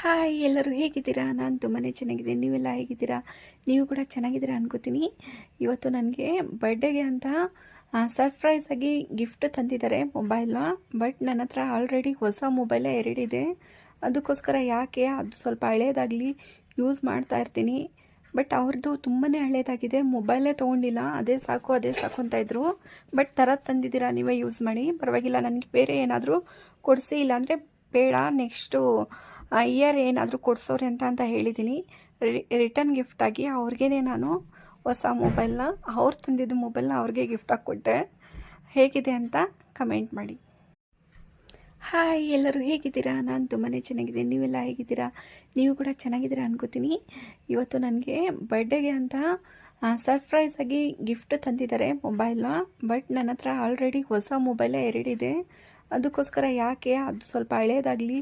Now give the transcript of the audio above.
Hi ಎಲ್ಲರೂ ಹೇಗಿದ್ದೀರಾ? ನಾನು ತುಂಬಾ ಚೆನ್ನಾಗಿದ್ದೀನಿ. ನೀವೆಲ್ಲ ಹೇಗಿದ್ದೀರಾ? ನೀವು ಕೂಡ ಚೆನ್ನಾಗಿದ್ದೀರಾ ಅನ್ಕೋತೀನಿ. ಇವತ್ತು ನನಗೆ ಬರ್ಡೇಗೆ ಅಂತ ಸರ್ಪ್ರೈಸಾಗಿ ಗಿಫ್ಟ್ ತಂದಿದ್ದಾರೆ ಮೊಬೈಲ್ನ. ಬಟ್ ನನ್ನ ಹತ್ರ ಆಲ್ರೆಡಿ ಹೊಸ ಮೊಬೈಲೇ ಎರಡಿದೆ. ಅದಕ್ಕೋಸ್ಕರ ಯಾಕೆ ಅದು ಸ್ವಲ್ಪ ಹಳೇದಾಗಲಿ ಯೂಸ್ ಮಾಡ್ತಾ ಇರ್ತೀನಿ. ಬಟ್ ಅವ್ರದ್ದು ತುಂಬಾ ಹಳೇದಾಗಿದೆ, ಮೊಬೈಲೇ ತೊಗೊಂಡಿಲ್ಲ. ಅದೇ ಸಾಕು ಅಂತ ಇದ್ರು. ಬಟ್ ಥರದ್ದು ತಂದಿದ್ದೀರಾ, ನೀವೇ ಯೂಸ್ ಮಾಡಿ, ಪರವಾಗಿಲ್ಲ. ನನಗೆ ಬೇರೆ ಏನಾದರೂ ಕೊಡಿಸಿ, ಇಲ್ಲಾಂದರೆ ಬೇಡ, ನೆಕ್ಸ್ಟು ಇಯರ್ ಏನಾದರೂ ಕೊಡಿಸೋರೆ ಅಂತ ಹೇಳಿದ್ದೀನಿ. ರಿಟರ್ನ್ ಗಿಫ್ಟಾಗಿ ಅವ್ರಿಗೇ ನಾನು ಹೊಸ ಮೊಬೈಲ್ನ, ಅವ್ರು ತಂದಿದ್ದ ಮೊಬೈಲ್ನ ಅವ್ರಿಗೆ ಗಿಫ್ಟಾಗಿ ಕೊಟ್ಟೆ. ಹೇಗಿದೆ ಅಂತ ಕಮೆಂಟ್ ಮಾಡಿ. ಹಾಯ್ ಎಲ್ಲರೂ ಹೇಗಿದ್ದೀರಾ? ನಾನು ತುಂಬಾ ಚೆನ್ನಾಗಿದ್ದೀನಿ. ನೀವೆಲ್ಲ ಹೇಗಿದ್ದೀರಾ? ನೀವು ಕೂಡ ಚೆನ್ನಾಗಿದ್ದೀರಾ ಅನ್ಕೋತೀನಿ. ಇವತ್ತು ನನಗೆ ಬರ್ಡೇಗೆ ಅಂತ ಸರ್ಪ್ರೈಸಾಗಿ ಗಿಫ್ಟ್ ತಂದಿದ್ದಾರೆ ಮೊಬೈಲ್ನ. ಬಟ್ ನನ್ನ ಹತ್ರ ಆಲ್ರೆಡಿ ಹೊಸ ಮೊಬೈಲೇ ಎರಡಿದೆ. ಅದಕ್ಕೋಸ್ಕರ ಯಾಕೆ ಅದು ಸ್ವಲ್ಪ ಹಳೇದಾಗಲಿ